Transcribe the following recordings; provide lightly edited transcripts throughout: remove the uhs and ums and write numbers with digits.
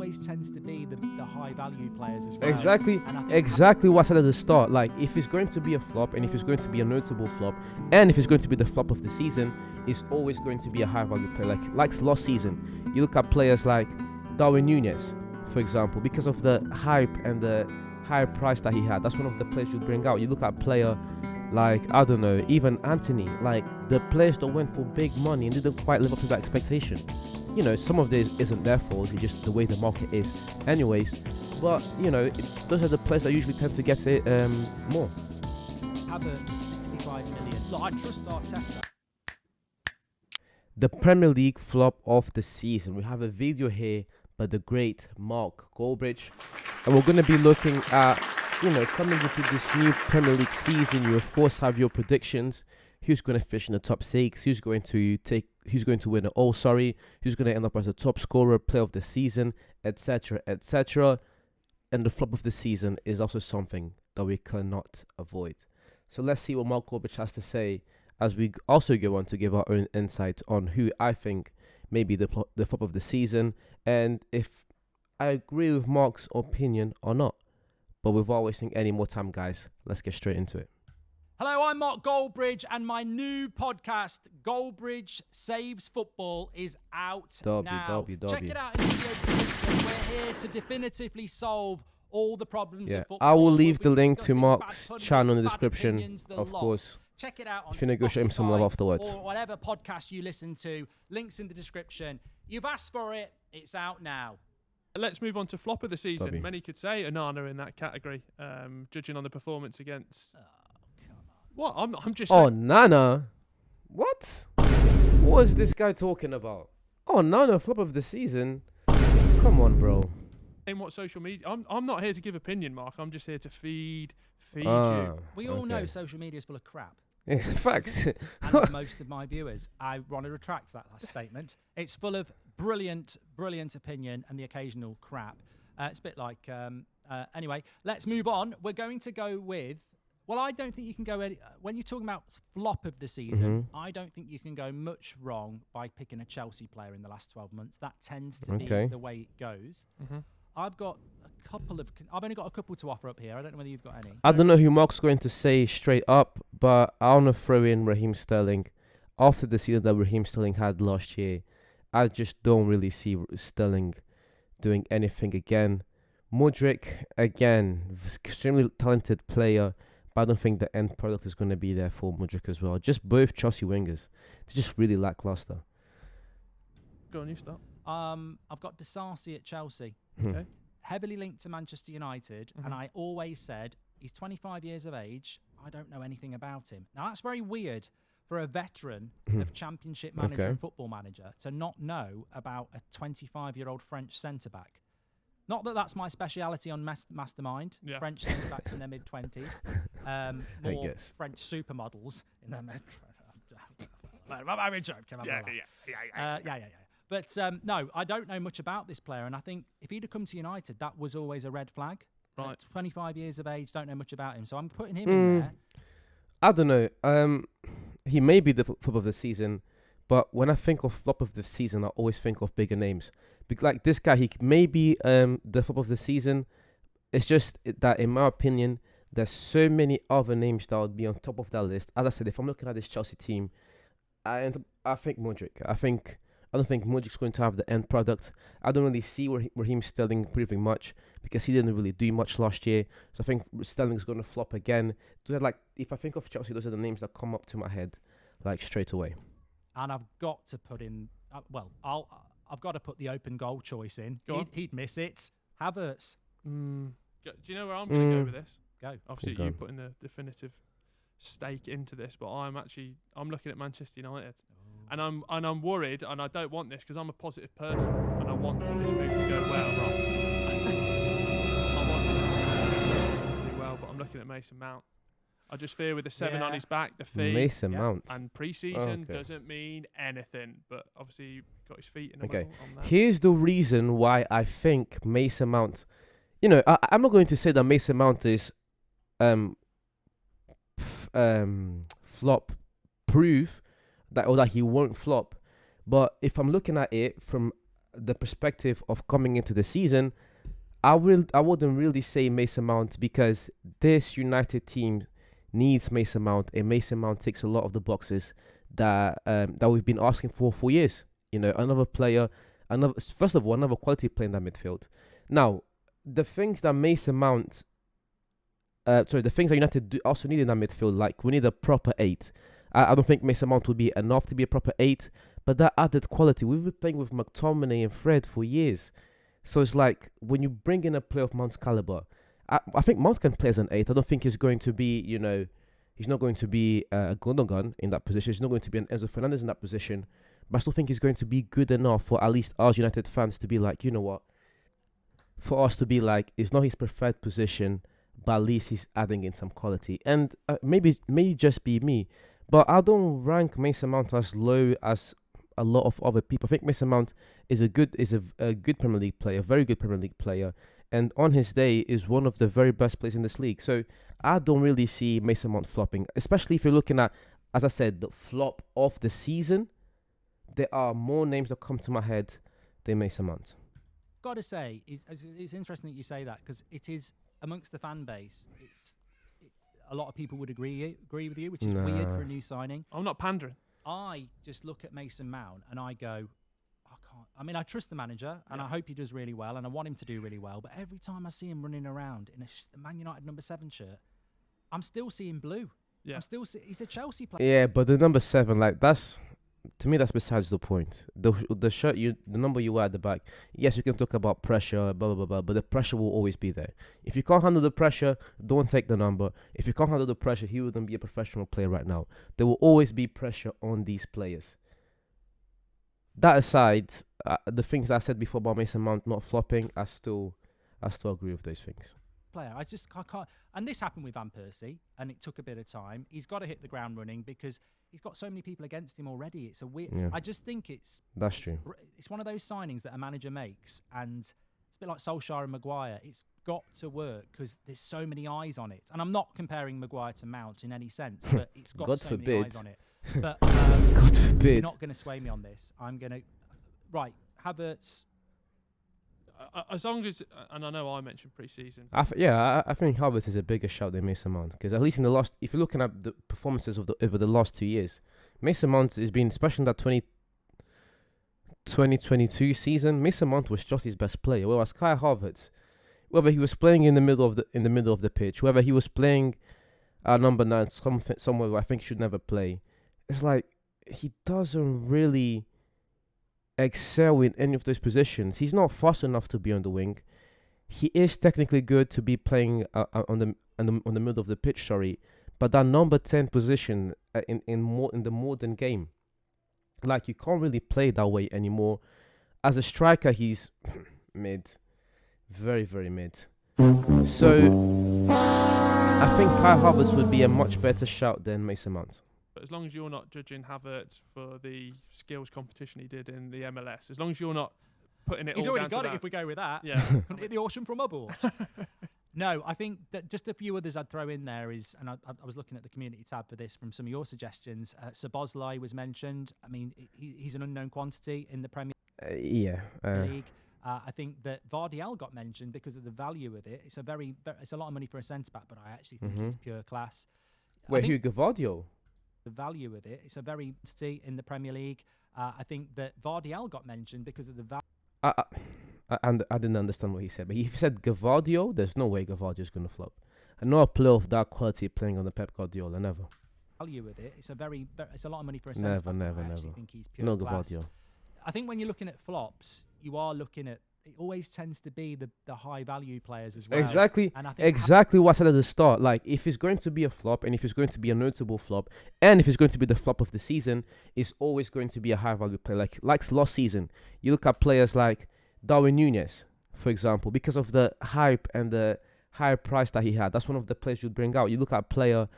always tends to be the high value players as well. Exactly what I said at the start. Like, if it's going to be a flop, and if it's going to be a notable flop, and if it's going to be the flop of the season, it's always going to be a high value player. Like last season, you look at players like Darwin Núñez, for example, because of the hype and the higher price that he had. That's one of the players you bring out. You look at a player like, I don't know, even Anthony, like the players that went for big money and didn't quite live up to that expectation. You know, some of this isn't their fault, it's just the way the market is anyways. But, you know, those are the players that usually tend to get it more. Havertz at 65 million. Look, I trust Arteta. The Premier League flop of the season. We have a video here by the great Mark Goldbridge. And we're going to be looking at, you know, coming into this new Premier League season, you of course have your predictions. Who's going to finish in the top 6? Who's going to win it all? Who's going to end up as a top scorer, player of the season, etc., etc. And the flop of the season is also something that we cannot avoid. So let's see what Mark Goldbridge has to say as we also go on to give our own insight on who I think may be the flop of the season, and if I agree with Mark's opinion or not. But without wasting any more time, guys, let's get straight into it. Hello, I'm Mark Goldbridge, and my new podcast, Goldbridge Saves Football, is out now. Check it out in the video description. We're here to definitively solve all the problems of football. I will leave the link to Mark's channel in the description, of course. Check it out on if you negotiate him some love afterwards. Or whatever podcast you listen to. Links in the description. You've asked for it. It's out now. Let's move on to flop of the season. Many could say Onana in that category, judging on the performance against. Oh, come on. What? I'm just saying. Oh, Nana? What? What is this guy talking about? Oh, Nana, flop of the season? Come on, bro. In what social media? I'm not here to give opinion, Mark. I'm just here to feed you. We all know social media is full of crap. Yeah, facts. And most of my viewers, I want to retract that last statement. It's full of brilliant opinion and the occasional crap. It's a bit like, anyway, let's move on. We're going to go with, well, I don't think you can go, when you're talking about flop of the season, I don't think you can go much wrong by picking a Chelsea player in the last 12 months. That tends to be the way it goes. I've only got a couple to offer up here. I don't know whether you've got any. I don't know who Mark's going to say straight up, but I want to throw in Raheem Sterling. After the season that Raheem Sterling had last year, I just don't really see Sterling doing anything again. Modric, again, extremely talented player, but I don't think the end product is going to be there for Modric as well. Just both Chelsea wingers. They're just really lackluster. Go on, you start. I've got Disasi at Chelsea. Okay. Heavily linked to Manchester United, and I always said he's 25 years of age. I don't know anything about him. Now that's very weird for a veteran of Championship manager and Football Manager to not know about a 25-year-old French centre back. Not that that's my speciality on Mastermind. French centre backs in their mid-20s, more French supermodels in their mid. Yeah. But no, I don't know much about this player, and I think if he'd have come to United, that was always a red flag. Right. 25 years of age, don't know much about him, so I'm putting him in there. I don't know. He may be the flop of the season, but when I think of flop of the season, I always think of bigger names. Like this guy, he may be the flop of the season. It's just that, in my opinion, there's so many other names that would be on top of that list. As I said, if I'm looking at this Chelsea team, I think Modric. I don't think Modric's going to have the end product. I don't really see Raheem Sterling proving much because he didn't really do much last year. So I think Sterling's going to flop again. If I think of Chelsea, those are the names that come up to my head, like straight away. And I've got to put in, I've got to put the open goal choice in. He'd miss it. Havertz. Do you know where I'm going to go with this? Go. Obviously, you putting the definitive stake into this, but I'm looking at Manchester United. And I'm worried, and I don't want this because I'm a positive person, and I want this move to go well. I want it to do well, but I'm looking at Mason Mount. I just fear with the 7 on his back, the feet. Mason Mount. And pre-season doesn't mean anything, but obviously he got his feet in the middle on that. Here's the reason why I think Mason Mount. You know, I'm not going to say that Mason Mount is flop proof. That he won't flop, but if I'm looking at it from the perspective of coming into the season, I wouldn't really say Mason Mount, because this United team needs Mason Mount, and Mason Mount ticks a lot of the boxes that we've been asking for years. You know, another player, first of all, another quality player in that midfield. Now, the things that Mason Mount, the things that United also need in that midfield, like we need a proper 8. I don't think Mason Mount would be enough to be a proper 8, but that added quality, we've been playing with McTominay and Fred for years. So it's like, when you bring in a player of Mount's caliber, I think Mount can play as an 8. I don't think he's going to be, you know, he's not going to be a Gundogan in that position. He's not going to be an Enzo Fernandez in that position. But I still think he's going to be good enough for at least us United fans to be like, you know what? For us to be like, it's not his preferred position, but at least he's adding in some quality. And maybe just be me, but I don't rank Mason Mount as low as a lot of other people. I think Mason Mount is a good Premier League player, a very good Premier League player, and on his day is one of the very best players in this league. So I don't really see Mason Mount flopping, especially if you're looking at, as I said, the flop of the season. There are more names that come to my head than Mason Mount. Got to say, it's interesting that you say that, because it is amongst the fan base. A lot of people would agree with you, which is weird for a new signing. I'm not pandering. I just look at Mason Mount and I go, I can't. I mean, I trust the manager and I hope he does really well and I want him to do really well. But every time I see him running around in a Man United number 7 shirt, I'm still seeing blue. Yeah. He's a Chelsea player. Yeah, but the number 7, like, to me, that's besides the point. The shirt, the number you wear at the back, yes, you can talk about pressure, blah, blah, blah, blah, but the pressure will always be there. If you can't handle the pressure, don't take the number. If you can't handle the pressure, he wouldn't be a professional player right now. There will always be pressure on these players. That aside, the things that I said before about Mason Mount not flopping, I still agree with those things. Player. I can't. And this happened with Van Persie, and it took a bit of time. He's got to hit the ground running because he's got so many people against him already. It's a weird. Yeah. I just think that's true. It's one of those signings that a manager makes, and it's a bit like Solskjaer and Maguire. It's got to work because there's so many eyes on it. And I'm not comparing Maguire to Mount in any sense, but it's got God so forbid. many eyes on it. But God forbid. You're not going to sway me on this. I'm going to Havertz. As long as, and I know I mentioned pre-season. I think Havertz is a bigger shout than Mason Mount, because at least in the last, if you're looking at the performances over the last 2 years, Mason Mount has been, especially in that 2022 season, Mason Mount was just his best player. Whereas Kai Havertz, whether he was playing in the middle of the pitch, whether he was playing number 9 somewhere where I think he should never play, it's like he doesn't really excel in any of those positions. He's not fast enough to be on the wing. He is technically good to be playing on the middle of the pitch. Sorry, but that number 10 position in the modern game, like, you can't really play that way anymore. As a striker, he's mid, very very mid. So I think Kai Havertz would be a much better shout than Mason Mount. But as long as you're not judging Havertz for the skills competition he did in the MLS, as long as you're not putting it He's all already down got to it if we go with that. Yeah. Hit the auction from aboard. No, I think that just a few others I'd throw in there is, and I was looking at the community tab for this from some of your suggestions. Szoboszlai was mentioned. I mean, he's an unknown quantity in the Premier League. I think that Vardiel got mentioned because of the value of it. It's a lot of money for a centre-back, but I actually think it's pure class. Wait, Hugo Vardiel? The value of it. It's a very quantity in the Premier League. I think that Vardiel got mentioned because of the value. And I didn't understand what he said, but he said Gavardio. There's no way Gavardio is going to flop. I know a player of that quality playing on the Pep Guardiola, never. Value with it. It's a lot of money for a centre back. Never. I actually think he's pure no class. Gavardio. I think when you're looking at flops, you are looking at. It always tends to be the high value players as well. Exactly. And I think what I said at the start. Like, if it's going to be a flop, and if it's going to be a notable flop, and if it's going to be the flop of the season, it's always going to be a high value player. Like last season, you look at players like Darwin Núñez, for example, because of the hype and the high price that he had. That's one of the players you'd bring out. You look at a player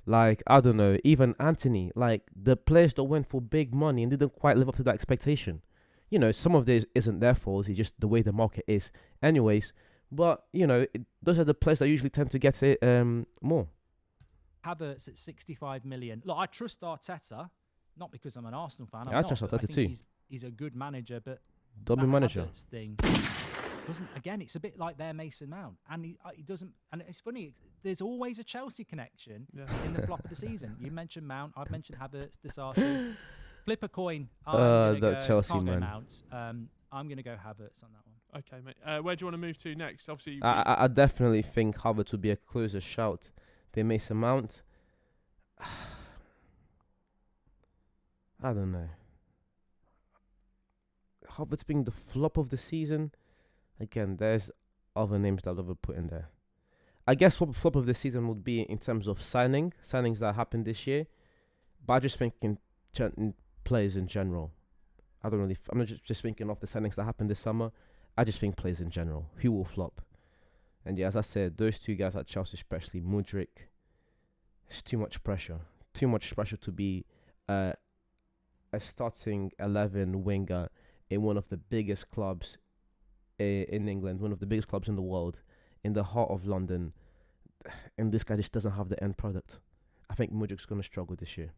like, I don't know, even Anthony, like the players that went for big money and didn't quite live up to that expectation. You know, some of this isn't their fault. It's just the way the market is. Anyways, but, you know, those are the players that usually tend to get it more. Havertz at 65 million. Look, I trust Arteta, not because I'm an Arsenal fan. Yeah, I trust Arteta too. He's a good manager, but Don't be that manager. Havertz thing doesn't. Again, it's a bit like their Mason Mount, and he doesn't. And it's funny. There's always a Chelsea connection Yeah. in the flop of the season. You mentioned Mount. I've mentioned Havertz, Disasi. Flip a coin. That Chelsea can't go man. Mount. I'm gonna go Havertz on that one. Okay, mate. Where do you want to move to next? Obviously, I definitely think Havertz would be a closer shout than Mason Mount. I don't know. Havertz being the flop of the season. Again, there's other names that I'd put in there. I guess what flop of the season would be in terms of signings that happened this year. But I just think in players in general. I'm not just thinking of the signings that happened this summer. I just think players in general. Who will flop? And yeah, as I said, those two guys at Chelsea, especially Mudryk, it's too much pressure. Too much pressure to be a starting 11 winger in one of the biggest clubs in England, one of the biggest clubs in the world, in the heart of London. And this guy just doesn't have the end product. I think Mudryk's going to struggle this year.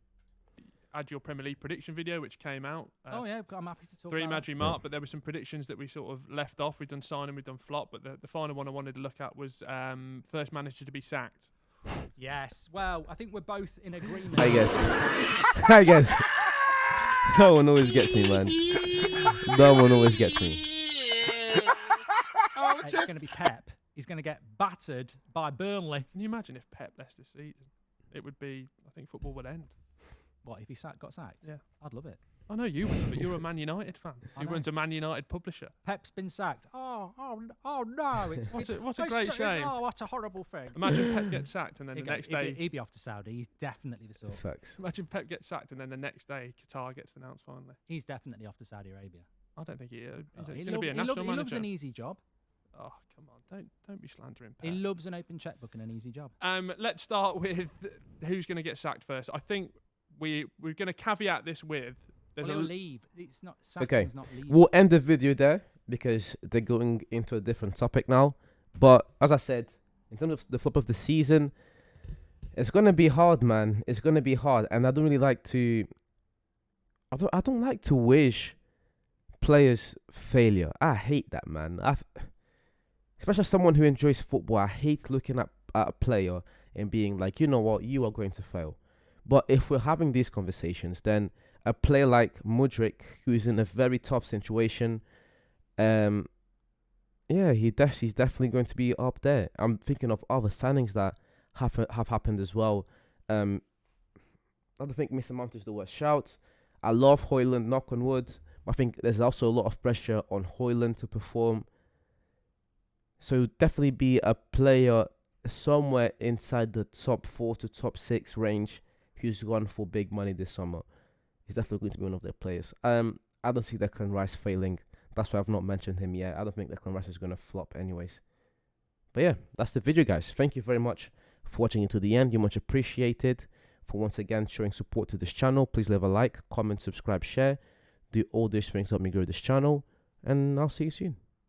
Had your Premier League prediction video, which came out. Oh yeah, I'm happy to talk. Three about Madry it. Mark, but there were some predictions that we sort of left off. We've done signing, we've done flop, but the final one I wanted to look at was first manager to be sacked. Yes. Well, I think we're both in agreement. I guess. No one always gets me, man. No one always gets me. It's going to be Pep. He's going to get battered by Burnley. Can you imagine if Pep left this season? It would be, I think football would end. What if he got sacked? Yeah. I'd love it. I know you would, but you're a Man United fan. I He know. runs a Man United publisher. Pep's been sacked. Oh no! It's What a it's great shame. Oh, what a horrible thing. Imagine Pep gets sacked and then He'd the go- next he'd be- day. he'd be off to Saudi. He's definitely the sort. Facts. Imagine Pep gets sacked and then the next day Qatar gets announced finally. He's definitely off to Saudi Arabia. I don't think he's Oh, going he to be a national he loves manager. an easy job. Oh, come on. Don't be slandering He Pep. loves an open checkbook and an easy job. Let's start with who's going to get sacked first. I think we're going to caveat this with there's Well, a he'll leave. It's not Okay. sacking's not leaving. We'll end the video there because they're going into a different topic now. But as I said, in terms of the flop of the season, it's gonna be hard, man. It's gonna be hard, and I don't really like to. I don't like to wish players failure. I hate that, man. Especially as someone who enjoys football, I hate looking at a player and being like, you know what, you are going to fail. But if we're having these conversations, then a player like Mudryk, who is in a very tough situation, yeah, he's definitely going to be up there. I'm thinking of other signings that have happened as well. I don't think Mr. Mount is the worst shout. I love Højlund, knock on wood. I think there's also a lot of pressure on Højlund to perform. So definitely be a player somewhere inside the top 4 to top 6 range who's gone for big money this summer. He's definitely going to be one of their players. I don't see Declan Rice failing. That's why I've not mentioned him yet. I don't think Declan Rice is going to flop anyways. But yeah, that's the video, guys. Thank you very much for watching it to the end. You're much appreciated for once again showing support to this channel. Please leave a like, comment, subscribe, share. Do all these things to help me grow this channel. And I'll see you soon.